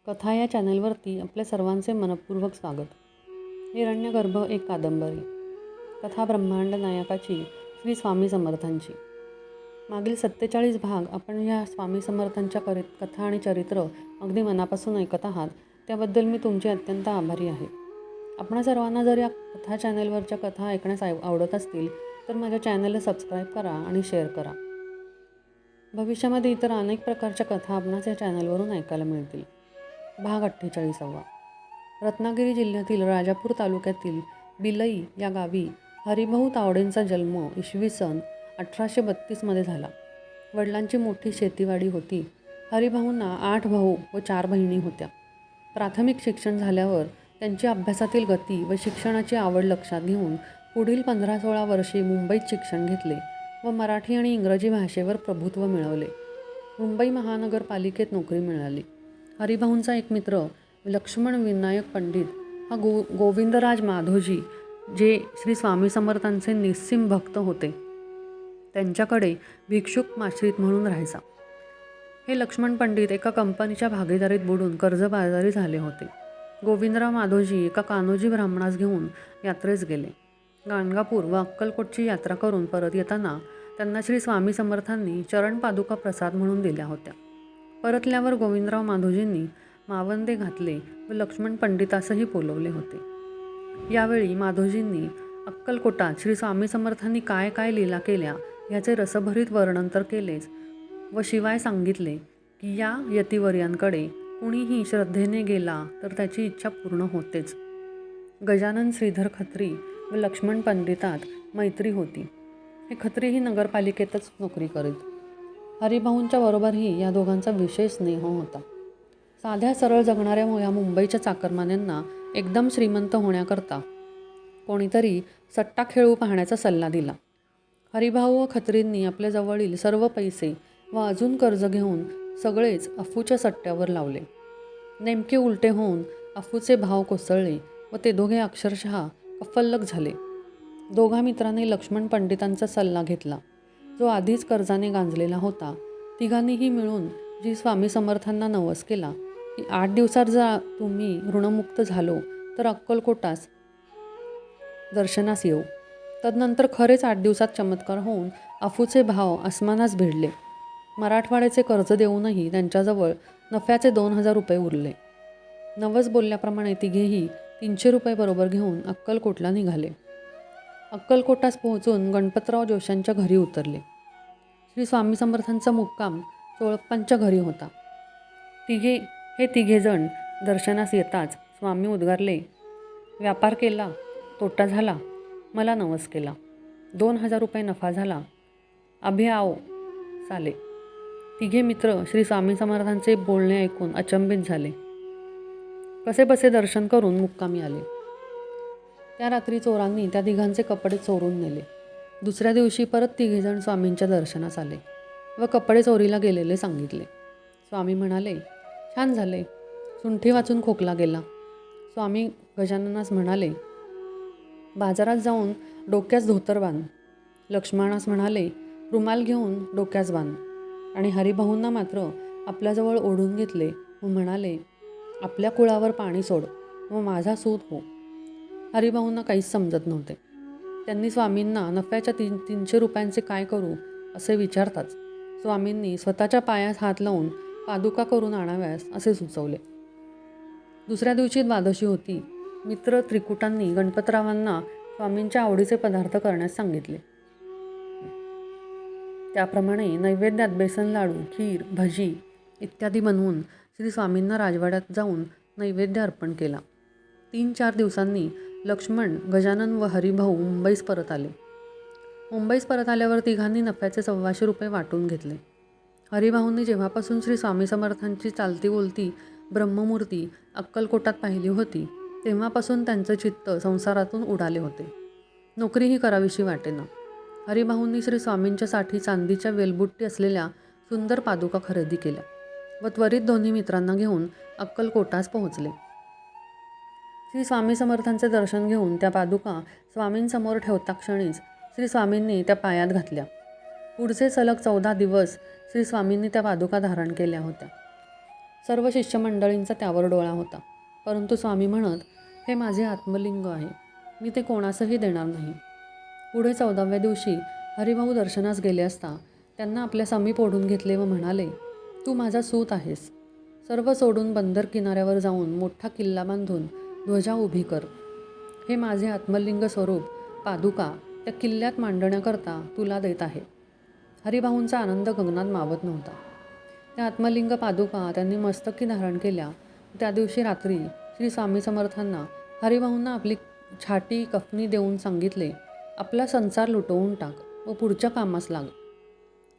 कथा या चॅनलवरती आपल्या सर्वांचे मनपूर्वक स्वागत. हिरण्यगर्भ एक कादंबरी. कथा ब्रह्मांड नायकाची श्री स्वामी समर्थांची. मागील 47 भाग आपण ह्या स्वामी समर्थांच्या कथा आणि चरित्र अगदी मनापासून ऐकत आहात, त्याबद्दल मी तुमची अत्यंत आभारी आहे. आपण सर्वांना जर या कथा चॅनलवरच्या कथा ऐकण्यास आवडत असतील तर माझ्या चॅनलला सबस्क्राईब करा आणि शेअर करा. भविष्यामध्ये इतर अनेक प्रकारच्या कथा आपणास या चॅनलवरून ऐकायला मिळतील. भाग 48. रत्नागिरी जिल्ह्यातील राजापूर तालुक्यातील बिलई या गावी हरिभाऊ तावडेंचा जन्म इसवी सन 1832 झाला. वडिलांची मोठी शेतीवाडी होती. हरिभाऊंना 8 भाऊ व 4 बहिणी होत्या. प्राथमिक शिक्षण झाल्यावर त्यांची अभ्यासातील गती व शिक्षणाची आवड लक्षात घेऊन पुढील 15-16 वर्षे मुंबईत शिक्षण घेतले व मराठी आणि इंग्रजी भाषेवर प्रभुत्व मिळवले. मुंबई महानगरपालिकेत नोकरी मिळाली. हरिभाऊंचा एक मित्र लक्ष्मण विनायक पंडित हा गोविंदराज माधोजी, जे श्री स्वामी समर्थांचे निस्सीम भक्त होते, त्यांच्याकडे भिक्षुक माश्रित म्हणून राहायचा. हे लक्ष्मण पंडित एका कंपनीच्या भागीदारीत बुडून कर्जबाजारी झाले होते. गोविंदराव माधोजी एका कान्होजी ब्राह्मणास घेऊन यात्रेस गेले. गाणगापूर व अक्कलकोटची यात्रा करून परत येताना त्यांना श्री स्वामी समर्थांनी चरणपादुका प्रसाद म्हणून दिल्या होत्या. परतल्यावर गोविंदराव माधोजींनी मावंदे घातले व लक्ष्मण पंडितासही बोलवले होते. यावेळी माधोजींनी अक्कलकोटात श्री स्वामी समर्थांनी काय काय लीला केल्या ह्याचे रसभरीत वर्णन तर केलेच व शिवाय सांगितले की या यतिवर्यांकडे कुणीही श्रद्धेने गेला तर त्याची इच्छा पूर्ण होतेच. गजानन श्रीधर खत्री व लक्ष्मण पंडितात मैत्री होती. हे खत्रीही नगरपालिकेतच नोकरी करीत. हरिभाऊंच्या बरोबरही या दोघांचा विशेष स्नेह होता. साध्या सरळ जगणाऱ्या या मुंबईच्या चाकरमान्यांना एकदम श्रीमंत होण्याकरता कोणीतरी सट्टा खेळू पाहण्याचा सल्ला दिला. हरिभाऊ व खत्रींनी आपल्या जवळील सर्व पैसे व अजून कर्ज घेऊन सगळेच अफूच्या सट्ट्यावर लावले. नेमके उलटे होऊन अफूचे भाव कोसळले व ते दोघे अक्षरशः कफल्लक झाले. दोघा मित्रांनी लक्ष्मण पंडितांचा सल्ला घेतला, जो आधीच कर्जाने गांजलेला होता. तिघांनीही मिळून जी स्वामी समर्थांना नवस केला की 8 दिवसात जर तुम्ही ऋणमुक्त झालो तर अक्कलकोटास दर्शनास येऊ. तदनंतर खरेच 8 दिवसात चमत्कार होऊन अफूचे भाव आसमानास भिडले. मराठवाड्याचे कर्ज देऊनही त्यांच्याजवळ नफ्याचे 2000 रुपये उरले. नवस बोलल्याप्रमाणे तिघेही 300 रुपये बरोबर घेऊन अक्कलकोटला निघाले. अक्कलकोटास पोहोचून गणपतराव जोशांच्या घरी उतरले. श्री स्वामी समर्थांचा मुक्काम चोळप्पांच्या घरी होता. हे तिघेजण दर्शनास येताच स्वामी उद्गारले, व्यापार केला, तोटा झाला, मला नवस केला, 2000 रुपये नफा झाला, अभे आओ साले. तिघे मित्र श्री स्वामी समर्थांचे बोलणे ऐकून अचंबित झाले. कसेबसे दर्शन करून मुक्कामी आले. त्या रात्री चोरांनी त्या तिघांचे कपडे चोरून नेले. दुसऱ्या दिवशी परत तिघेजण स्वामींच्या दर्शनास आले व कपडे चोरीला गेलेले सांगितले. स्वामी म्हणाले, छान झाले, सुंठी वाचून खोकला गेला. स्वामी गजाननास म्हणाले, बाजारात जाऊन डोक्यास धोतर बांध. लक्ष्मणास म्हणाले, रुमाल घेऊन डोक्यास बांध. आणि हरिभाऊंना मात्र आपल्याजवळ ओढून घेतले व म्हणाले, आपल्या कुळावर पाणी सोड व माझा सूत हो. हरिभाऊंना काहीच समजत नव्हते. त्यांनी स्वामींना नफ्याच्या 300 रुपयांचे काय करू असे विचारताच स्वामींनी स्वतःच्या पायास हात लावून पादुका करून आणाव्यास असे सुचवले. दुसऱ्या दिवशी द्वादशी होती. मित्र त्रिकुटांनी गणपतरावांना स्वामींच्या आवडीचे पदार्थ करण्यास सांगितले. त्याप्रमाणे नैवेद्यात बेसन लाडू, खीर, भजी इत्यादी बनवून श्री स्वामींना राजवाड्यात जाऊन नैवेद्य अर्पण केला. 3-4 दिवसांनी लक्ष्मण, गजानन व हरिभाऊ मुंबईस परत आले. मुंबईस परत आल्यावर तिघांनी नफ्याचे 125 रुपये वाटून घेतले. हरिभाऊंनी जेव्हापासून श्री स्वामी समर्थांची चालती बोलती ब्रह्ममूर्ती अक्कलकोटात पाहिली होती, तेव्हापासून त्यांचं चित्त संसारातून उडाले होते. नोकरीही करावीशी वाटेना. हरिभाऊंनी श्री स्वामींच्यासाठी चांदीच्या वेलबुट्टी असलेल्या सुंदर पादुका खरेदी केल्या व त्वरित दोन्ही मित्रांना घेऊन अक्कलकोटास पोहोचले. श्री स्वामी समर्थांचे दर्शन घेऊन त्या पादुका स्वामींसमोर ठेवता क्षणीच श्री स्वामींनी त्या पायात घातल्या. पुढचे सलग 14 दिवस श्री स्वामींनी त्या पादुका धारण केल्या होत्या. सर्व शिष्यमंडळींचा त्यावर डोळा होता. परंतु स्वामी म्हणत, हे माझे आत्मलिंग आहे, मी ते कोणासही देणार नाही. पुढे 14व्या दिवशी हरिभाऊ दर्शनास गेले असता त्यांना आपल्या समीप ओढून घेतले व म्हणाले, तू माझा सूत आहेस. सर्व सोडून बंदर किनाऱ्यावर जाऊन मोठा किल्ला बांधून ध्वजा उभी कर. हे माझे आत्मलिंग स्वरूप पादुका त्या किल्ल्यात मांडण्याकरता तुला देत आहे. हरिभाऊंचा आनंद गगनात मावत नव्हता. त्या आत्मलिंग पादुका त्यांनी मस्तकी धारण केल्या. त्या दिवशी रात्री श्री स्वामी समर्थांना हरिभाऊंना आपली छाटी कफनी देऊन सांगितले, आपला संसार लुटवून टाक व पुढच्या कामास लाग.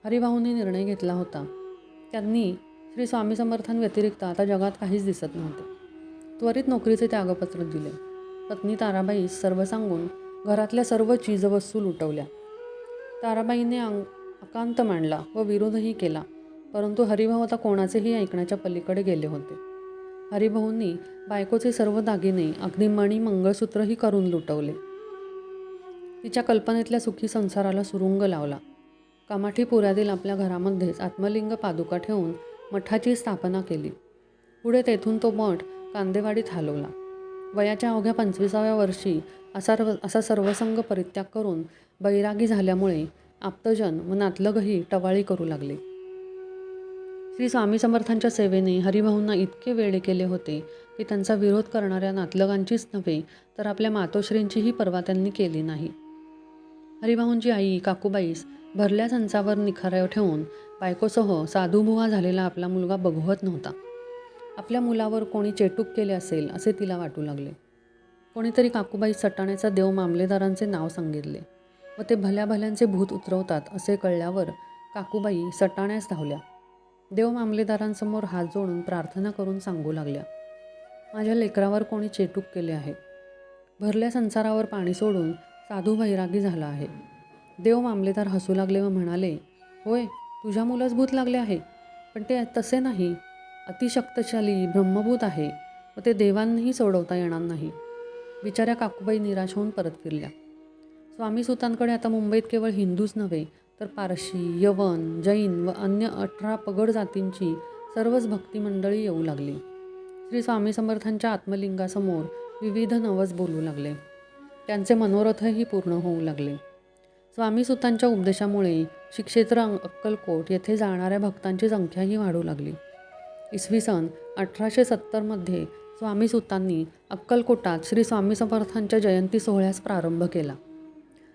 हरिभाऊंनी निर्णय घेतला होता. त्यांनी श्री स्वामी समर्थांव्यतिरिक्त आता जगात काहीच दिसत नव्हते. त्वरित नोकरीचे त्यागपत्र दिले. पत्नी ताराबाईस सर्व सांगून घरातल्या सर्व चीजवस्तू लुटवल्या. ताराबाईने आकांत मांडला व विरोधही केला. परंतु हरिभाऊ आता कोणाचेही ऐकण्याच्या पलीकडे गेले होते. हरिभाऊंनी बायकोचे सर्व दागिने अगदी मणी मंगळसूत्रही करून लुटवले. तिच्या कल्पनेतल्या सुखी संसाराला सुरुंग लावला. कामाठीपुऱ्यातील आपल्या घरामध्येच आत्मलिंग पादुका ठेवून मठाची स्थापना केली. पुढे तेथून तो मठ कांदेवाडीत हलवला. वयाच्या अवघ्या 25व्या वर्षी असा सर्वसंग परित्याग करून बैरागी झाल्यामुळे आप्तजन व नातलगही टवाळी करू लागले. श्री स्वामी समर्थांच्या सेवेने हरिभाऊंना इतके वेडे केले होते की त्यांचा विरोध करणाऱ्या नातलगांचीच नव्हे तर आपल्या मातोश्रींचीही पर्वा त्यांनी केली नाही. हरिभाऊंची आई काकूबाईस भरल्या संचावर निखाऱ्यावर ठेवून बायकोसह साधुभुवा झालेला आपला मुलगा बघवत नव्हता. आपल्या मुलावर कोणी चेटूक केले असेल असे तिला वाटू लागले. कोणीतरी काकूबाई सटाण्याचा देव मामलेदारांचे नाव सांगितले व ते भल्या भल्यांचे भूत उतरवतात असे कळल्यावर काकूबाई सटाण्यास धावल्या. देव मामलेदारांसमोर हात जोडून प्रार्थना करून सांगू लागल्या, माझ्या लेकरावर कोणी चेटूक केले आहे. भरल्या संसारावर पाणी सोडून साधू वैरागी झाला आहे. देव मामलेदार हसू लागले व म्हणाले, होय, तुझ्या मुलास भूत लागले आहे, पण ते तसे नाही, अतिशक्तशाली ब्रह्मभूत आहे व ते देवांनीही सोडवता येणार नाही. बिचाऱ्या काकूबाई निराश होऊन परत फिरल्या. स्वामी सुतांकडे आता मुंबईत केवळ हिंदूच नव्हे तर पारशी, यवन, जैन व अन्य 18 पगड जातींची सर्वच भक्तिमंडळी येऊ लागली. श्री स्वामी समर्थांच्या आत्मलिंगासमोर विविध नवस बोलू लागले. त्यांचे मनोरथही पूर्ण होऊ लागले. स्वामी सुतांच्या उपदेशामुळे श्री क्षेत्र अक्कलकोट येथे जाणाऱ्या भक्तांची संख्याही वाढू लागली. इसवी सन 1870 स्वामी सुतांनी अक्कलकोटात श्री स्वामी समर्थांच्या जयंती सोहळ्यास प्रारंभ केला.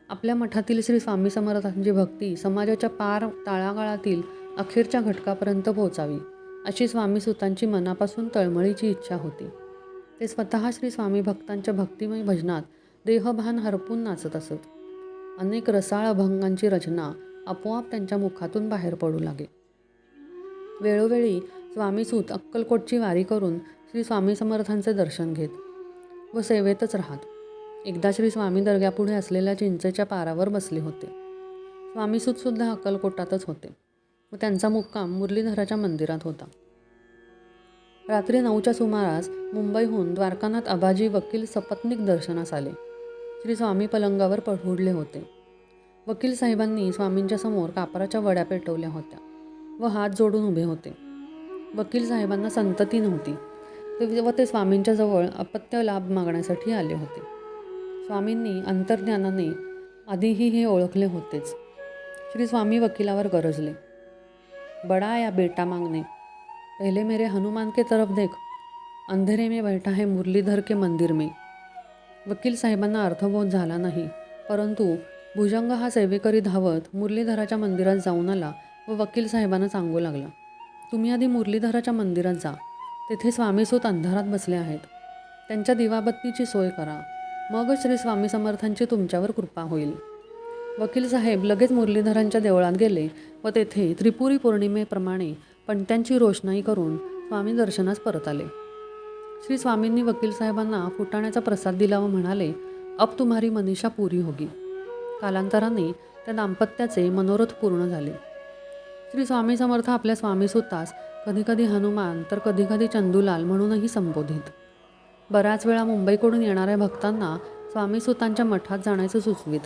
आपल्या मठातील श्री स्वामी समर्थांची भक्ती समाजाच्या पार तळागाळातील अखेरच्या घटकापर्यंत पोहोचावी अशी स्वामी सुतांची मनापासून तळमळीची इच्छा होती. ते स्वतः श्री स्वामी भक्तांच्या भक्तिमय भजनात देहभान हरपून नाचत असत. अनेक रसाळ अभंगांची रचना आपोआप त्यांच्या मुखातून बाहेर पडू लागे. वेळोवेळी स्वामीसूत अक्कलकोटची वारी करून श्री स्वामी समर्थांचे दर्शन घेत व सेवेतच राहत. एकदा श्री स्वामी दर्ग्यापुढे असलेल्या चिंचेच्या पारावर बसले होते. स्वामीसूतसुद्धा अक्कलकोटातच होते व त्यांचा मुक्काम मुरलीधराच्या मंदिरात होता. रात्री 9च्या सुमारास मुंबईहून द्वारकानाथ आबाजी वकील सपत्नीक दर्शनास आले. श्री स्वामी पलंगावर पडूडले होते. वकील साहेबांनी स्वामींच्या समोर कापराच्या वड्या पेटवल्या होत्या व हात जोडून उभे होते. वकील साहेबांना संतती नव्हती व ते स्वामींच्या जवळ अपत्य लाभ मागण्यासाठी आले होते. स्वामींनी अंतर्ज्ञानाने आधीही हे ओळखले होतेच. श्री स्वामी वकिलावर गरजले, बडा आया बेटा मांगने, पहले मेरे हनुमान के तरफ देख, अंधेरे में बैठा है मुरलीधर के मंदिर में. वकील साहेबांना अर्थबोध झाला नाही, परंतु भुजंग हा सेवेकरी धावत मुरलीधराच्या मंदिरात जाऊन आला व वकील साहेबांना सांगू लागला, तुम्ही आधी मुरलीधराच्या मंदिरात जा, तेथे स्वामीसूत अंधारात बसले आहेत, त्यांच्या दिवाबत्तीची सोय करा, मगच श्री स्वामी समर्थांची तुमच्यावर कृपा होईल. वकील साहेब लगेच मुरलीधरांच्या देवळात गेले व तेथे त्रिपुरी पौर्णिमेप्रमाणे पणत्यांची रोषणाई करून स्वामी दर्शनास परत आले. श्री स्वामींनी वकील साहेबांना फुटाण्याचा प्रसाद दिला व म्हणाले, अब तुम्हारी मनीषा पुरी होगी. कालांतराने त्या दाम्पत्याचे मनोरथ पूर्ण झाले. श्री स्वामी समर्थ आपल्या स्वामीसूतास कधीकधी हनुमान तर कधीकधी चंदूलाल म्हणूनही संबोधित. बऱ्याच वेळा मुंबईकडून येणाऱ्या भक्तांना स्वामीसूतांच्या मठात जाण्याचे सुचवित.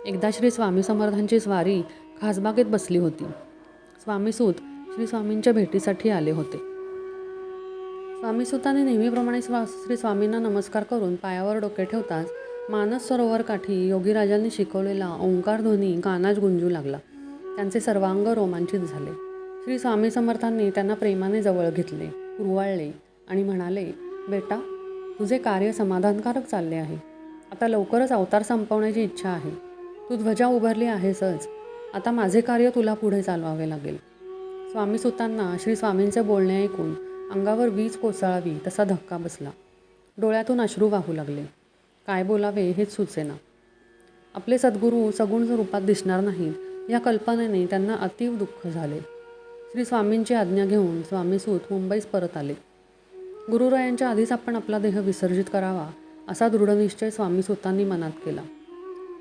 एकदा श्री स्वामी समर्थांची स्वारी खासबागेत बसली होती. स्वामीसूत श्री स्वामींच्या भेटीसाठी आले होते. स्वामीसुताने नेहमीप्रमाणे श्री स्वामींना नमस्कार करून पायावर डोके ठेवताच मानस सरोवर काठी योगीराजांनी शिकवलेला ओंकार ध्वनी कानात गुंजू लागला. त्यांचे सर्वांग रोमांचित झाले. श्री स्वामी समर्थांनी त्यांना प्रेमाने जवळ घेतले, कुरवाळले आणि म्हणाले, बेटा, तुझे कार्य समाधानकारक चालले आहे. आता लवकरच अवतार संपवण्याची इच्छा आहे. तू ध्वजा उभारली आहेसच. आता माझे कार्य तुला पुढे चालवावे लागेल. स्वामीसुतांना श्री स्वामींचे बोलणे ऐकून अंगावर वीज कोसळावी तसा धक्का बसला. डोळ्यातून अश्रू वाहू लागले. काय बोलावे हेच सुचेना. आपले सद्गुरू सगुण रूपात दिसणार नाहीत या कल्पनेने त्यांना अतीव दुःख झाले. श्री स्वामींची आज्ञा घेऊन स्वामीसूत मुंबईस परत आले. गुरुरायांच्या आधीच आपण आपला देह विसर्जित करावा असा दृढनिश्चय स्वामीसूतांनी मनात केला.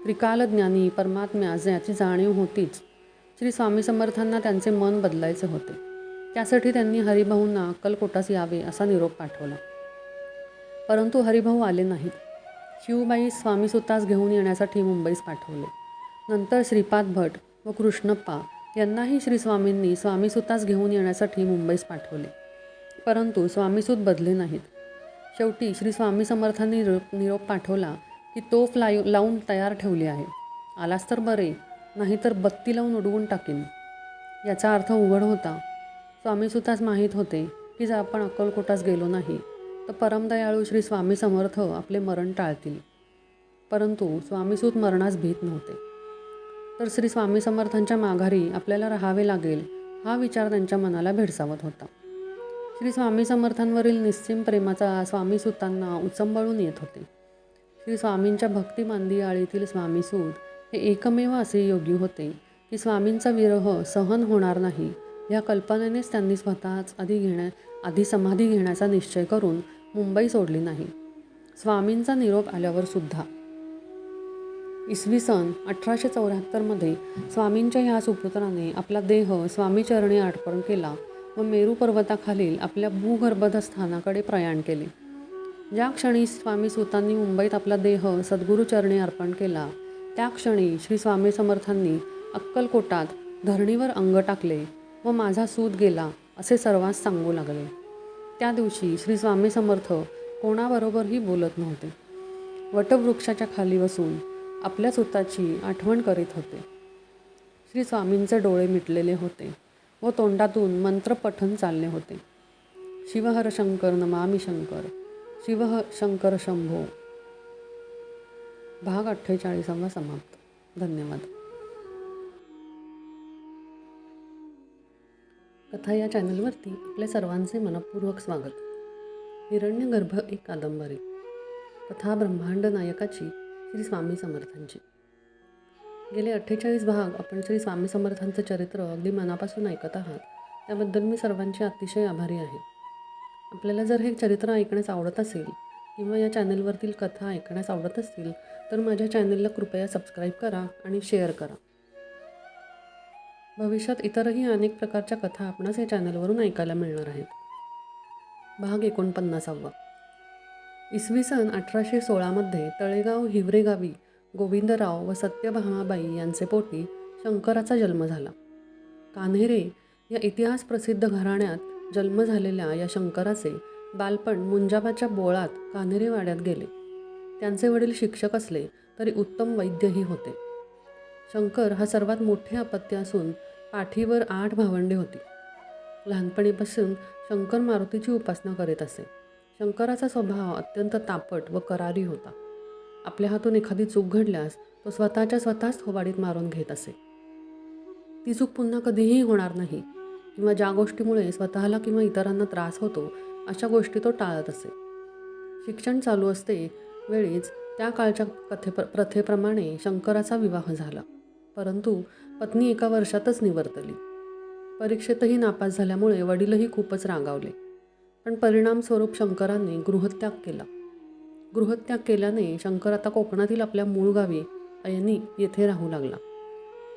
त्रिकालज्ञानी परमात्म्यास याची जाणीव होतीच. श्री स्वामी समर्थांना त्यांचे मन बदलायचे होते. त्यासाठी त्यांनी हरिभाऊंना अक्कलकोटास यावे असा निरोप पाठवला. परंतु हरिभाऊ आले नाहीत. शिवबाई स्वामीसुतास घेऊन येण्यासाठी मुंबईस पाठवले. नंतर श्रीपाद भट व कृष्णप्पा यांनाही श्री स्वामींनी स्वामीसुतास घेऊन येण्यासाठी मुंबईस पाठवले. परंतु स्वामीसूत बदले नाहीत. शेवटी श्री स्वामी समर्थांनी निरोप पाठवला की तोफ लावून तयार ठेवली आहे. आलास तर बरे, नाहीतर बत्ती लावून उडवून टाकीन. याचा अर्थ उघड होता. स्वामीसुतास माहीत होते की जर आपण अक्कलकोटास गेलो नाही तर परमदयाळू श्री स्वामी समर्थ आपले मरण टाळतील. परंतु स्वामीसूत मरणास भीत नव्हते. तर श्री स्वामी समर्थांच्या माघारी आपल्याला राहावे लागेल हा विचार त्यांच्या मनाला भेडसावत होता. श्री स्वामी समर्थांवरील निस्सीम प्रेमाचा स्वामीसूतांना उचंबळून येत होते. श्री स्वामींच्या भक्तिमांदी आळीतील स्वामीसूत हे एकमेव असे योगी होते की स्वामींचा विरह सहन होणार नाही या कल्पनेनेच त्यांनी स्वतःच आधी समाधी घेण्याचा निश्चय करून मुंबई सोडली नाही. स्वामींचा निरोप आल्यावर सुद्धा इसवी सन 1874 स्वामींच्या ह्या सुपुत्राने आपला देह स्वामीचरणी अर्पण केला व मेरू पर्वताखालील आपल्या भूगर्भस्थ स्थानाकडे प्रयाण केले. ज्या क्षणी स्वामीसूतांनी मुंबईत आपला देह सद्गुरूचरणी अर्पण केला त्या क्षणी श्री स्वामी समर्थांनी अक्कलकोटात धरणीवर अंग टाकले व माझा सूत गेला असे सर्वांस सांगू लागले. त्या दिवशी श्री स्वामी समर्थ कोणाबरोबरही बोलत नव्हते. वटवृक्षाच्या खाली बसून आपल्या सूताची आठवण करीत होते. श्री स्वामींचे डोळे मिटलेले होते व तोंडातून मंत्रपठण चालले होते. शिवहर शंकर नमामि शंकर, शिवह शंकर शंभो. भाग 48 समाप्त. धन्यवाद. कथा या चॅनलवरती आपल्या सर्वांचे मनपूर्वक स्वागत. हिरण्यगर्भ एक कादंबरी. कथा ब्रह्मांड नायकाची श्री स्वामी समर्थांची. गेले 48 भाग आपण श्री स्वामी समर्थांचं चरित्र अगदी मनापासून ऐकत आहात. त्याबद्दल मी सर्वांची अतिशय आभारी आहे. आपल्याला जर हे चरित्र ऐकण्यास आवडत असेल किंवा या चॅनलवरतील कथा ऐकण्यास आवडत असतील तर माझ्या चॅनलला कृपया सबस्क्राईब करा आणि शेअर करा. भविष्यात इतरही अनेक प्रकारच्या कथा आपणास या चॅनलवरून ऐकायला मिळणार आहेत. भाग 49. इसवी सन 1816 तळेगाव हिवरे गावी गोविंदराव व सत्यभामाबाई यांचे पोटी शंकराचा जन्म झाला. कान्हेरे या इतिहास प्रसिद्ध घराण्यात जन्म झालेल्या या शंकराचे बालपण मुंजाबाच्या बोळात कान्हेरेवाड्यात गेले. त्यांचे वडील शिक्षक असले तरी उत्तम वैद्यही होते. शंकर हा सर्वात मोठे अपत्य असून पाठीवर 8 भावंडे होती. लहानपणीपासून शंकर मारुतीची उपासना करीत असे. शंकराचा स्वभाव अत्यंत तापट व करारी होता. आपल्या हातून एखादी चूक घडल्यास तो स्वतःच थोबाडीत मारून घेत असे. ती चूक पुन्हा कधीही होणार नाही किंवा ज्या गोष्टीमुळे स्वतःला किंवा इतरांना त्रास होतो अशा गोष्टी तो टाळत असे. शिक्षण चालू असते वेळीच त्या काळच्या प्रथेप्रमाणे शंकराचा विवाह झाला. परंतु पत्नी एका वर्षातच निवर्तली. परीक्षेतही नापास झाल्यामुळे वडीलही खूपच रागावले. पण परिणामस्वरूप शंकराने गृहत्याग केला. गृहत्याग केल्याने शंकर आता कोकणातील आपल्या मूळ गावी अयनी येथे राहू लागला.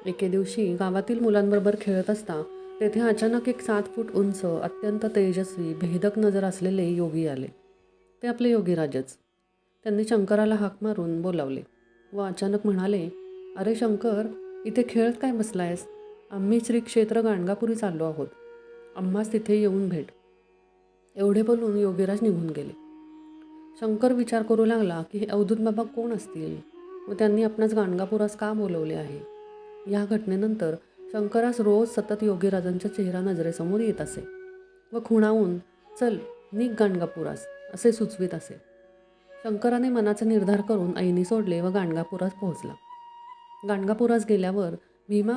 एके दिवशी गावातील मुलांबरोबर खेळत असता तेथे अचानक एक 7 फूट उंच अत्यंत तेजस्वी भेदक नजर असलेले योगी आले. ते आपले योगीराजच. त्यांनी शंकराला हाक मारून बोलावले व अचानक म्हणाले, अरे शंकर, इथे खेळत काय बसलायस? आम्ही श्री क्षेत्र गाणगापुरी चाललो आहोत. आम्हास तिथे येऊन भेट. एवढे बोलून योगीराज निघून गेले. शंकर विचार करू लागला की हे अवधूत बाबा कोण असतील व त्यांनी आपणास गाणगापुरास का बोलवले आहे. या घटनेनंतर शंकरास रोज सतत योगीराजांचा चेहरा नजरेसमोर येत असे व खुणावून चल निघ गाणगापुरास असे सुचवित असे. शंकराने मनाचा निर्धार करून ऐनी सोडले व गाणगापुरास पोहोचला. गाणगापुरास गेल्यावर भीमा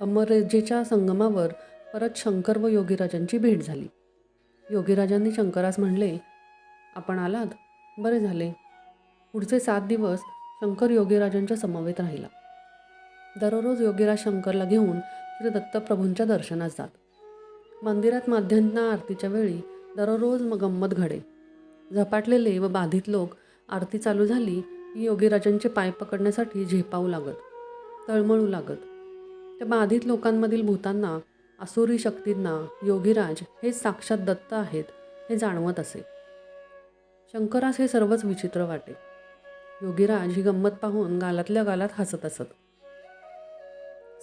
अमरेजेच्या संगमावर परत शंकर व योगीराजांची भेट झाली. योगीराजांनी शंकरास म्हणले, आपण आलात, बरे झाले. पुढचे 7 दिवस शंकर योगीराजांच्या समवेत राहिला. दररोज योगीराज शंकरला घेऊन श्री दत्तप्रभूंच्या दर्शनास जात. मंदिरात माध्यान्ह आरतीच्या वेळी दररोज गंमत घडे. झपाटलेले व बाधित लोक आरती चालू झाली की योगीराजांचे पाय पकडण्यासाठी झेपावू लागत, तळमळू लागत. त्या बाधित लोकांमधील भूतांना, आसुरी शक्तींना योगीराज हेच साक्षात दत्त आहेत हे जाणवत असे. शंकरास हे सर्वच विचित्र वाटे. योगीराज ही गंमत पाहून गालातल्या गालात हसत असत.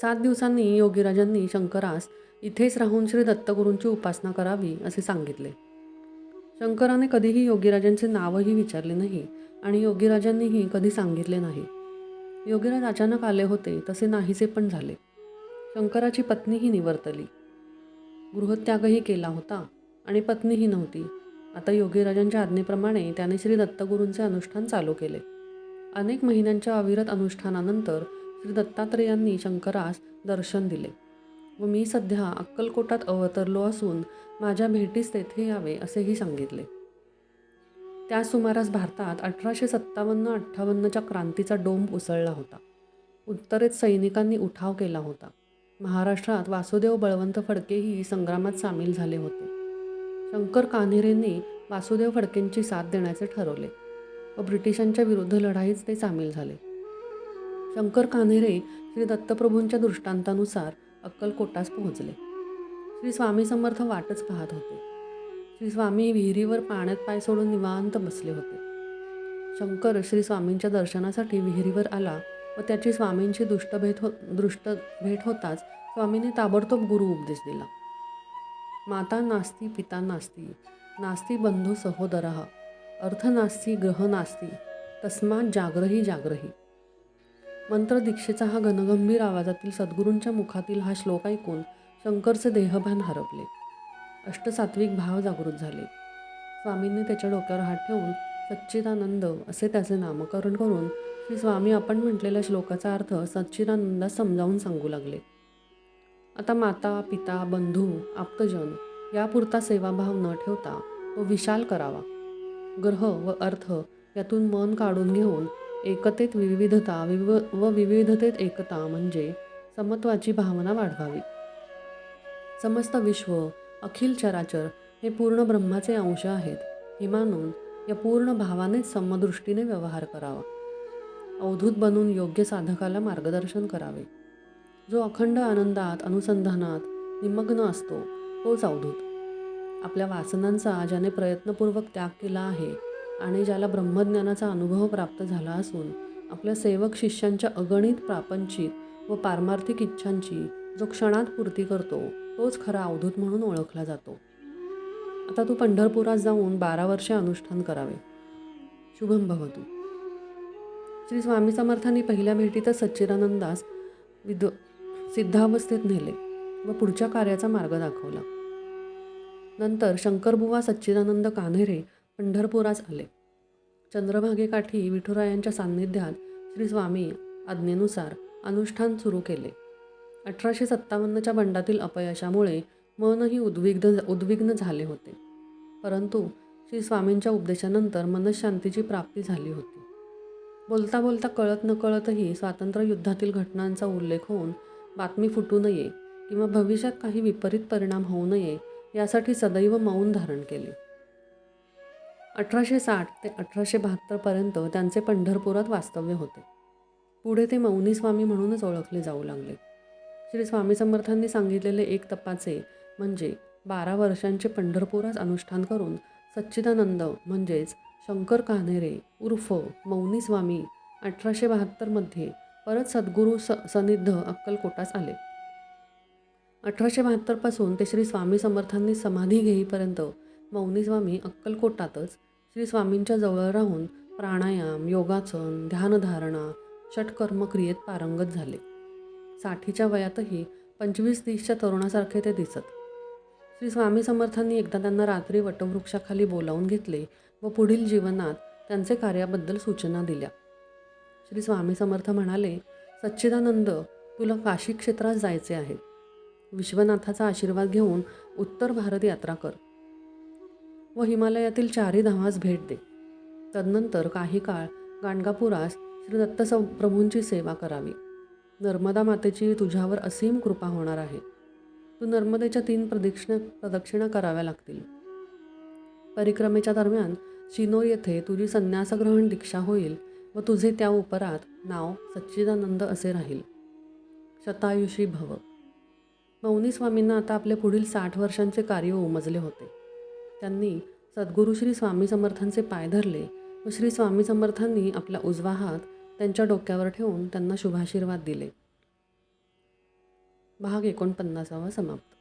7 दिवसांनी योगीराजांनी शंकरास इथेच राहून श्री दत्तगुरूंची उपासना करावी असे सांगितले. शंकराने कधीही योगीराजांचे नावही विचारले नाही आणि योगीराजांनीही कधी सांगितले नाही. योगीराज अचानक आले होते तसे नाहीसे पण झाले. शंकराची पत्नीही निवर्तली. गृहत्यागही केला होता आणि पत्नीही नव्हती. आता योगीराजांच्या आज्ञेप्रमाणे त्याने श्री दत्तगुरूंचे अनुष्ठान चालू केले. अनेक महिन्यांच्या अविरत अनुष्ठानानंतर श्री दत्तात्रेयांनी शंकरास दर्शन दिले व मी सध्या अक्कलकोटात अवतरलो असून माझ्या भेटीस तेथे यावे असेही सांगितले. त्या सुमारास भारतात 1857-58च्या क्रांतीचा डोंब उसळला होता. उत्तरेत सैनिकांनी उठाव केला होता. महाराष्ट्रात वासुदेव बळवंत फडकेही संग्रामात सामील झाले होते. शंकर कान्हेरेंनी वासुदेव फडकेंची साथ देण्याचे ठरवले व ब्रिटिशांच्या विरुद्ध लढाईत ते सामील झाले. शंकर कान्हेरे श्री दत्तप्रभूंच्या दृष्टांतानुसार अक्कलकोटास पोहोचले. श्री स्वामी समर्थ वाटच पाहत होते. श्री स्वामी विहिरीवर पाण्यात पाय सोडून निवांत बसले होते. शंकर श्री स्वामींच्या दर्शनासाठी विहिरीवर आला व त्याची स्वामींची दृष्ट भेट होताच स्वामींनी ताबडतोब गुरु उपदेश दिला. माता नास्ती पिता नास्ती, नास्ती बंधू सहोदरः, अर्थ नास्ती ग्रह नास्ती, तस्मात जाग्रही जाग्रही. मंत्र दीक्षेचा हा घनगंभीर आवाजातील सद्गुरूंच्या मुखातील हा श्लोक ऐकून शंकरचे देहभान हरपले. अष्टसात्विक भाव जागृत झाले. स्वामींनी त्याच्या डोक्यावर हात ठेवून सच्चिदानंद असे त्याचे नामकरण करून श्री स्वामी आपण म्हटलेल्या श्लोकाचा अर्थ सच्चिदानंदास समजावून सांगू लागले. आता माता पिता बंधू आप्तजन यापुरता सेवाभाव न ठेवता तो विशाल करावा. ग्रह व अर्थ यातून मन काढून घेऊन एकतेत विविधता व विविधतेत एकता म्हणजे समत्वाची भावना वाढवावी. समस्त विश्व अखिल चराचर हे पूर्ण ब्रह्माचे अंश आहेत हे मानून या पूर्ण भावानेच समदृष्टीने व्यवहार करावा. अवधूत बनून योग्य साधकाला मार्गदर्शन करावे. जो अखंड आनंदात अनुसंधानात निमग्न असतो तोच अवधूत. आपल्या वासनांचा ज्याने प्रयत्नपूर्वक त्याग केला आहे आणि ज्याला ब्रह्मज्ञानाचा अनुभव प्राप्त झाला असून आपल्या सेवक शिष्यांच्या अगणित प्रापंचिक व पारमार्थिक इच्छांची जो क्षणात पूर्ती करतो तोच खरा अवधूत म्हणून ओळखला जातो. आता तू पंढरपुरात जाऊन 12 वर्षे अनुष्ठान करावे. शुभम भवतु. श्री स्वामी समर्थांनी पहिल्या भेटीतच सच्चिदानंदास सिद्धावस्थेत नेले व पुढच्या कार्याचा मार्ग दाखवला. नंतर शंकरबुवा सच्चिदानंद कान्हेरे पंढरपुरास आले. चंद्रभागेकाठी विठुरायांच्या सान्निध्यात श्री स्वामी आज्ञेनुसार अनुष्ठान सुरू केले. 1857च्या बंडातील अपयशामुळे मनही उद्विग्न झाले होते. परंतु श्री स्वामींच्या उपदेशानंतर मनशांतीची प्राप्ती झाली होती. बोलता बोलता कळत नकळतही स्वातंत्र्य युद्धातील घटनांचा उल्लेख होऊन बातमी फुटू नये किंवा भविष्यात काही विपरीत परिणाम होऊ नये यासाठी सदैव मौन धारण केले. 1860 ते 1872 पर्यंत त्यांचे पंढरपुरात वास्तव्य होते. पुढे ते मौनी स्वामी म्हणूनच ओळखले जाऊ लागले. श्री स्वामी समर्थांनी सांगितलेले एक तपाचे म्हणजे 12 वर्षांचे पंढरपुरात अनुष्ठान करून सच्चिदानंद म्हणजेच शंकर कान्हेरे उर्फ मौनी स्वामी 1872 मध्ये परत सद्गुरू सन्निध अक्कलकोटास आले. 1872 ते श्री स्वामी समर्थांनी समाधी घेईपर्यंत मौनी स्वामी अक्कलकोटातच श्री स्वामींच्या जवळ राहून प्राणायाम, योगासन, ध्यानधारणा, षटकर्म क्रियेत पारंगत झाले. 60च्या वयातही 25-30च्या तरुणासारखे ते दिसत. श्री स्वामी समर्थांनी एकदा त्यांना रात्री वटवृक्षाखाली बोलावून घेतले व पुढील जीवनात त्यांचे कार्याबद्दल सूचना दिल्या. श्री स्वामी समर्थ म्हणाले, सच्चिदानंद, तुला काशी क्षेत्रात जायचे आहे. विश्वनाथाचा आशीर्वाद घेऊन उत्तर भारत यात्रा कर व हिमालयातील 4ही धामास भेट दे. तदनंतर काही काळ गाणगापुरास श्री दत्त प्रभूंची सेवा करावी. नर्मदा मातेची तुझ्यावर असीम कृपा होणार आहे. तू नर्मदेच्या 3 प्रदक्षिणा कराव्या लागतील. परिक्रमेच्या दरम्यान शिनोर येथे तुझी संन्यासग्रहण दीक्षा होईल व तुझे त्या उपरात नाव सच्चिदानंद असे राहील. शतायुषी भव. मौनी स्वामींना आता आपले पुढील 60 वर्षांचे कार्य उमजले होते. त्यांनी सद्गुरू श्री स्वामी समर्थांचे पाय धरले व श्री स्वामी समर्थांनी आपला उजवा हात त्यांच्या डोक्यावर ठेवून त्यांना शुभाशीर्वाद दिले. भाग 49 समाप्त.